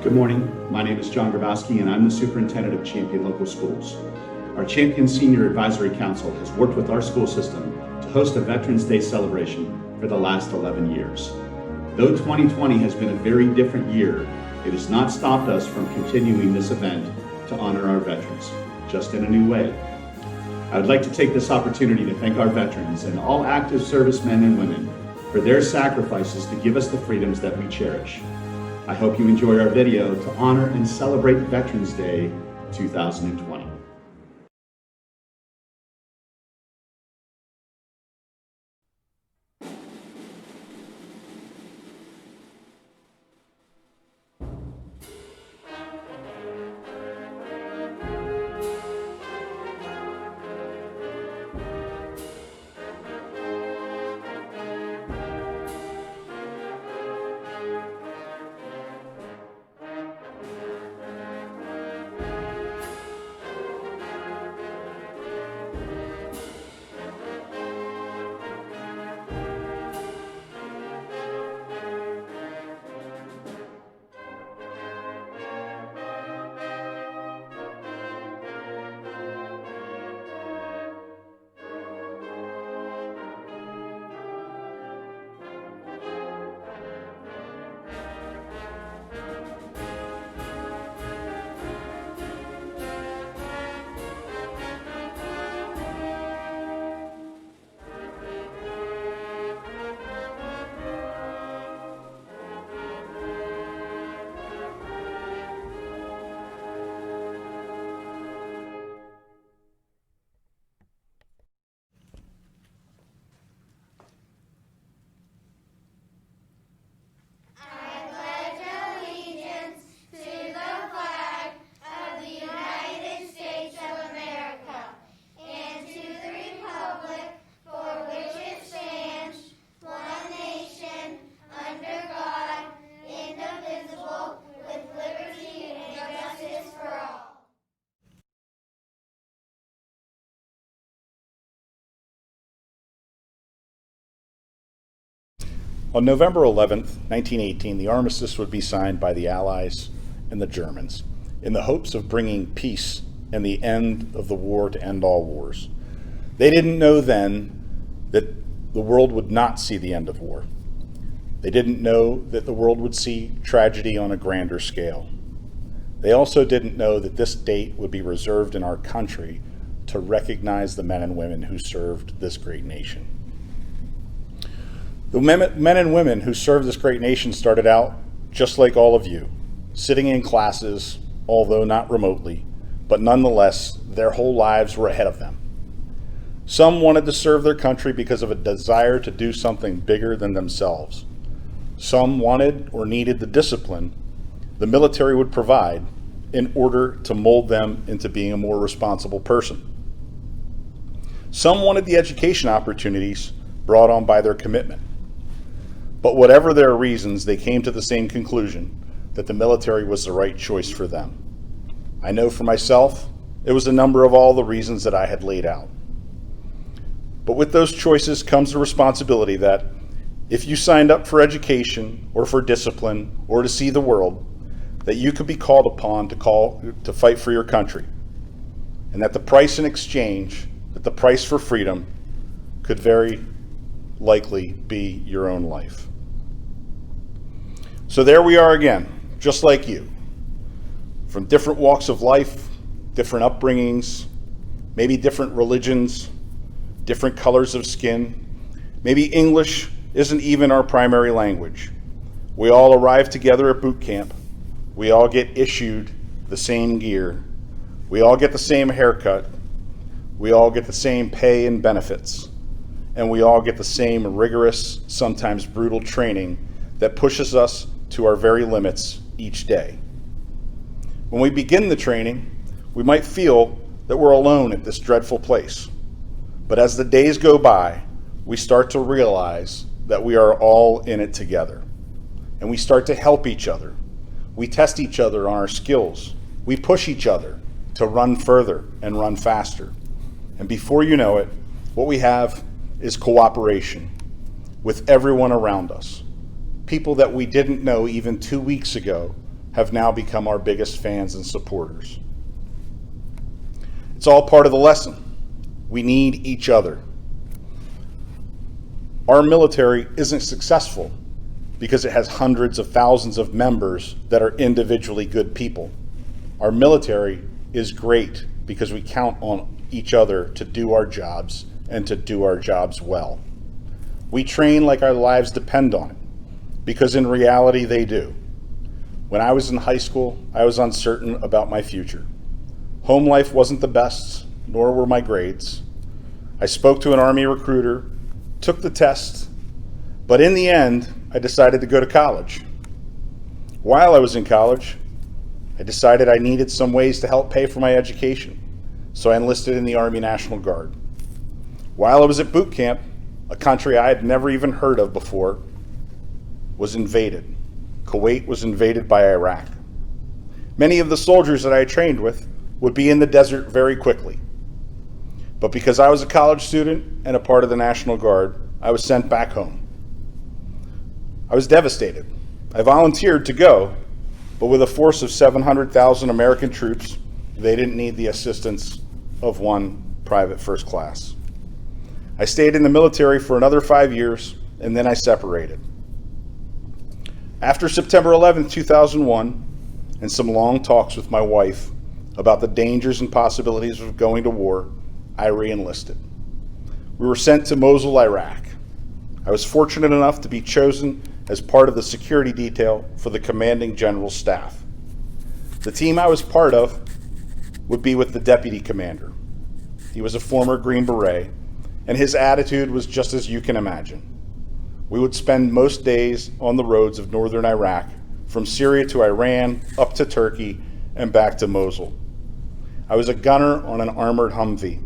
Good morning. My name is John Grabowski, and I'm the superintendent of Champion Local Schools. Our Champion Senior Advisory Council has worked with our school system to host a Veterans Day celebration for the last 11 years. Though 2020 has been a very different year, it has not stopped us from continuing this event to honor our veterans, just in a new way. I would like to take this opportunity to thank our veterans and all active servicemen and women for their sacrifices to give us the freedoms that we cherish. I hope you enjoy our video to honor and celebrate Veterans Day 2020. On November 11, 1918, the armistice would be signed by the Allies and the Germans in the hopes of bringing peace and the end of the war to end all wars. They didn't know then that the world would not see the end of war. They didn't know that the world would see tragedy on a grander scale. They also didn't know that this date would be reserved in our country to recognize the men and women who served this great nation. The men and women who served this great nation started out just like all of you, sitting in classes, although not remotely, but nonetheless, their whole lives were ahead of them. Some wanted to serve their country because of a desire to do something bigger than themselves. Some wanted or needed the discipline the military would provide in order to mold them into being a more responsible person. Some wanted the education opportunities brought on by their commitment. But whatever their reasons, they came to the same conclusion, that the military was the right choice for them. I know for myself, it was a number of all the reasons that I had laid out. But with those choices comes the responsibility that if you signed up for education or for discipline or to see the world, that you could be called upon to fight for your country, and that the price in exchange, that the price for freedom could very likely be your own life. So there we are again, just like you, from different walks of life, different upbringings, maybe different religions, different colors of skin. Maybe English isn't even our primary language. We all arrive together at boot camp. We all get issued the same gear. We all get the same haircut. We all get the same pay and benefits. And we all get the same rigorous, sometimes brutal training that pushes us to our very limits each day. When we begin the training, we might feel that we're alone at this dreadful place. But as the days go by, we start to realize that we are all in it together. And we start to help each other. We test each other on our skills. We push each other to run further and run faster. And before you know it, what we have is cooperation with everyone around us. People that we didn't know even 2 weeks ago have now become our biggest fans and supporters. It's all part of the lesson. We need each other. Our military isn't successful because it has hundreds of thousands of members that are individually good people. Our military is great because we count on each other to do our jobs and to do our jobs well. We train like our lives depend on it, because in reality they do. When I was in high school, I was uncertain about my future. Home life wasn't the best, nor were my grades. I spoke to an Army recruiter, took the test, but in the end, I decided to go to college. While I was in college, I decided I needed some ways to help pay for my education, so I enlisted in the Army National Guard. While I was at boot camp, a country I had never even heard of before was invaded. Kuwait was invaded by Iraq. Many of the soldiers that I trained with would be in the desert very quickly. But because I was a college student and a part of the National Guard, I was sent back home. I was devastated. I volunteered to go, but with a force of 700,000 American troops, they didn't need the assistance of one private first class. I stayed in the military for another 5 years, and then I separated. After September 11th, 2001, and some long talks with my wife about the dangers and possibilities of going to war, I re-enlisted. We were sent to Mosul, Iraq. I was fortunate enough to be chosen as part of the security detail for the commanding general's staff. The team I was part of would be with the deputy commander. He was a former Green Beret, and his attitude was just as you can imagine. We would spend most days on the roads of northern Iraq, from Syria to Iran, up to Turkey, and back to Mosul. I was a gunner on an armored Humvee.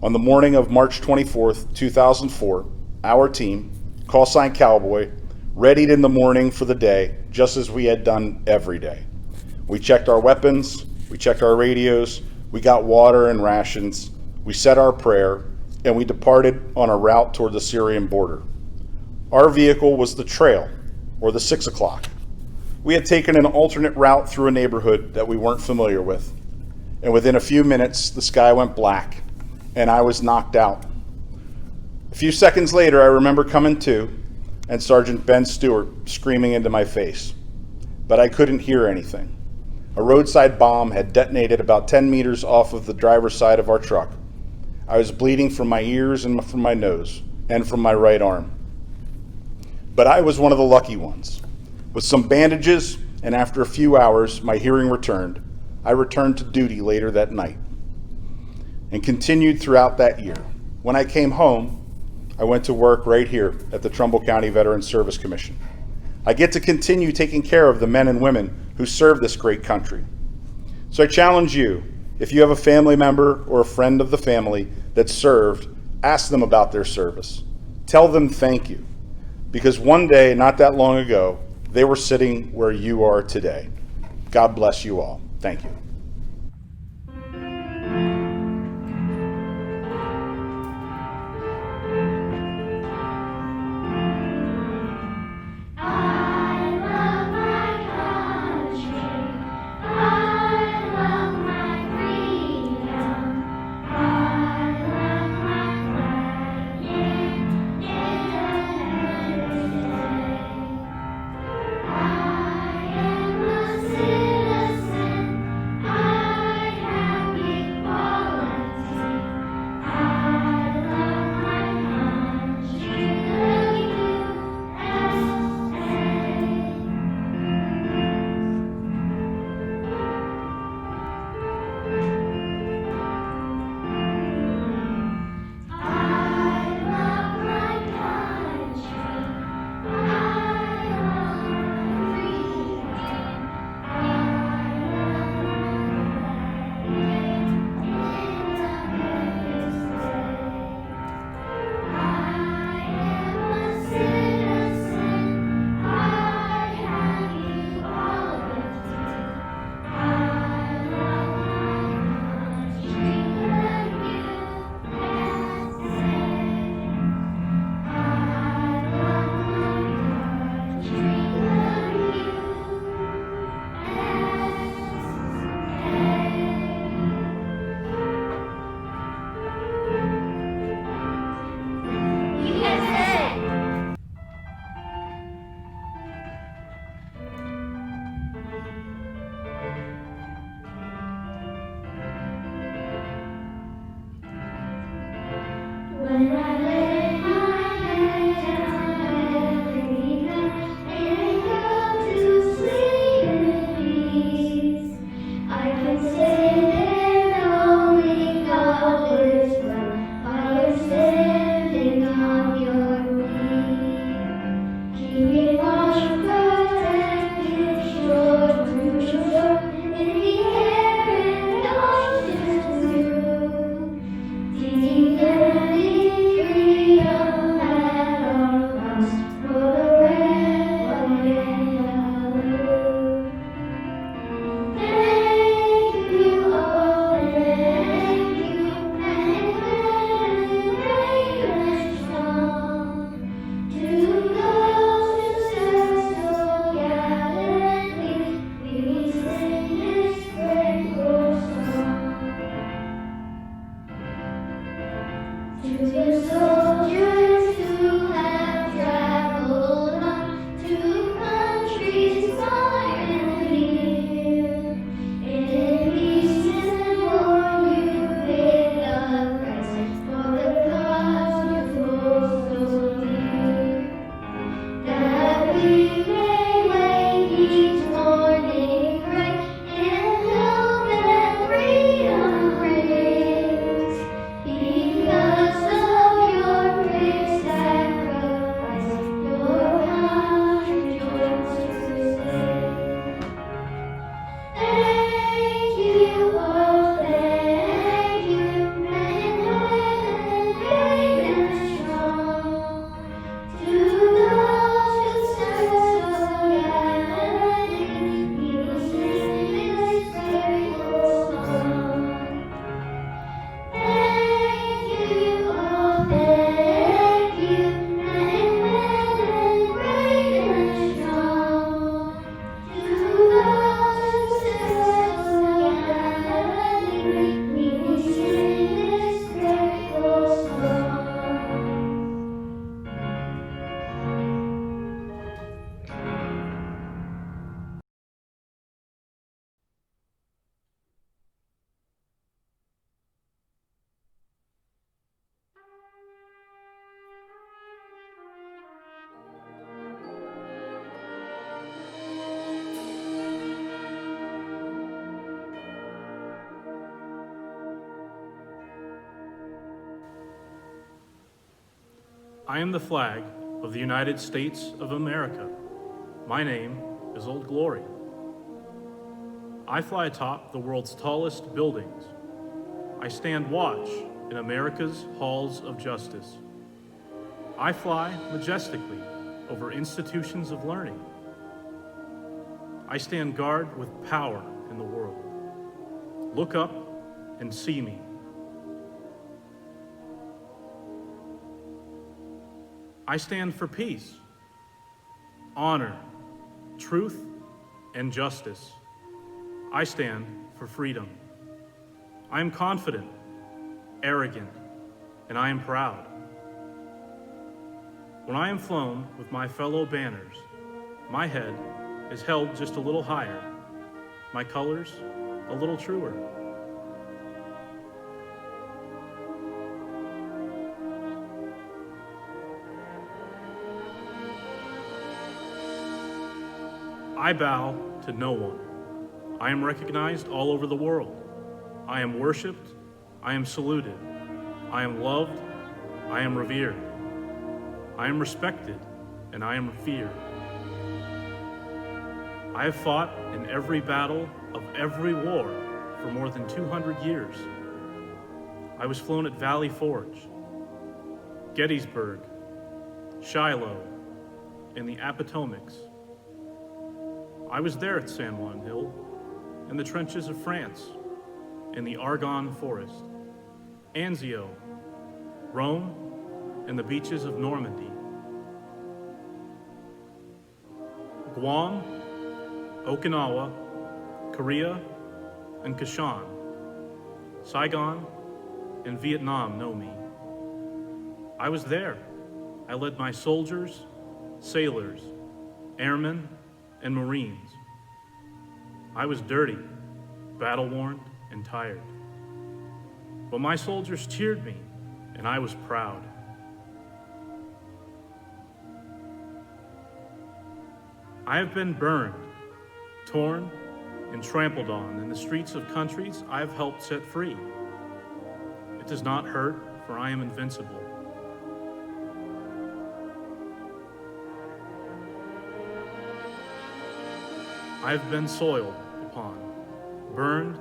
On the morning of March 24th, 2004, our team, call sign Cowboy, readied in the morning for the day, just as we had done every day. We checked our weapons, we checked our radios, we got water and rations, we said our prayer, and we departed on a route toward the Syrian border. Our vehicle was the trail, or the 6 o'clock. We had taken an alternate route through a neighborhood that we weren't familiar with, and within a few minutes, the sky went black, and I was knocked out. A few seconds later, I remember coming to, and Sergeant Ben Stewart screaming into my face, but I couldn't hear anything. A roadside bomb had detonated about 10 meters off of the driver's side of our truck. I was bleeding from my ears and from my nose, and from my right arm. But I was one of the lucky ones. With some bandages, and after a few hours, my hearing returned. I returned to duty later that night and continued throughout that year. When I came home, I went to work right here at the Trumbull County Veterans Service Commission. I get to continue taking care of the men and women who serve this great country. So I challenge you, if you have a family member or a friend of the family that served, ask them about their service. Tell them thank you. Because one day, not that long ago, they were sitting where you are today. God bless you all. Thank you. When I lay my head down every night and go to sleep in peace, I can say that only God is love while you're standing on your feet. Keep me watch, protected, shore to shore, in the air and oceans through. Defending freedom at all costs for the red, white, and blue. Thank you, oh, thank you, and brave and strong. To those who serve so gallantly, we sing this grateful song. To the soldiers who have traveled on to countries far and near, in peace and war you paid the price for the cause you hold so dear. That we may wake each morning bright and hope and freedom reigns. Because of your brave sacrifice, your country joins to sing. Thank you, oh thank you, men brave and strong. To those who serve so gallantly, we sing this grateful song. Thank you, oh thank you, men brave and strong. To those who serve so gallantly, we sing this grateful song. I am the flag of the United States of America. My name is Old Glory. I fly atop the world's tallest buildings. I stand watch in America's halls of justice. I fly majestically over institutions of learning. I stand guard with power in the world. Look up and see me. I stand for peace, honor, truth, and justice. I stand for freedom. I am confident, arrogant, and I am proud. When I am flown with my fellow banners, my head is held just a little higher, my colors a little truer. I bow to no one. I am recognized all over the world. I am worshiped. I am saluted. I am loved. I am revered. I am respected, and I am feared. I have fought in every battle of every war for more than 200 years. I was flown at Valley Forge, Gettysburg, Shiloh, and the Appomattox. I was there at San Juan Hill, in the trenches of France, in the Argonne Forest, Anzio, Rome, and the beaches of Normandy. Guam, Okinawa, Korea, and Kashan, Saigon, and Vietnam know me. I was there. I led my soldiers, sailors, airmen, and Marines. I was dirty, battle-worn, and tired. But my soldiers cheered me and I was proud. I have been burned, torn, and trampled on in the streets of countries I have helped set free. It does not hurt, for I am invincible. I have been soiled upon, burned,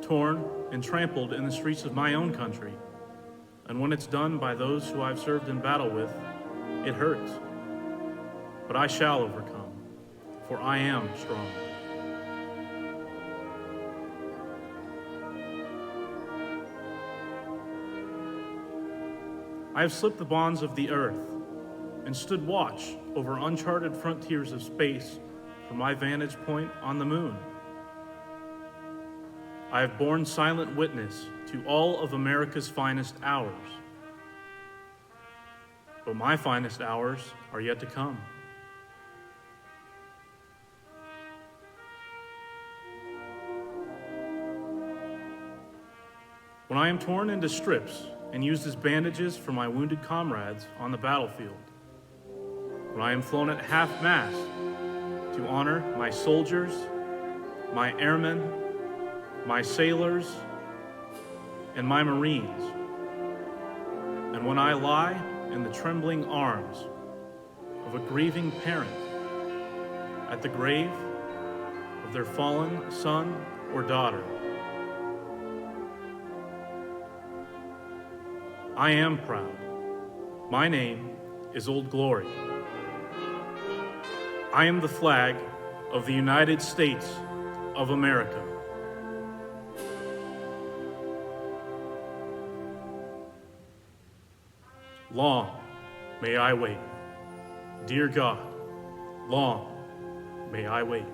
torn, and trampled in the streets of my own country. And when it's done by those who I've served in battle with, it hurts. But I shall overcome, for I am strong. I have slipped the bonds of the earth and stood watch over uncharted frontiers of space from my vantage point on the moon. I have borne silent witness to all of America's finest hours. But my finest hours are yet to come. When I am torn into strips and used as bandages for my wounded comrades on the battlefield, when I am flown at half-mast to honor my soldiers, my airmen, my sailors, and my Marines, and when I lie in the trembling arms of a grieving parent at the grave of their fallen son or daughter, I am proud. My name is Old Glory. I am the flag of the United States of America. Long may I wait. Dear God, long may I wait.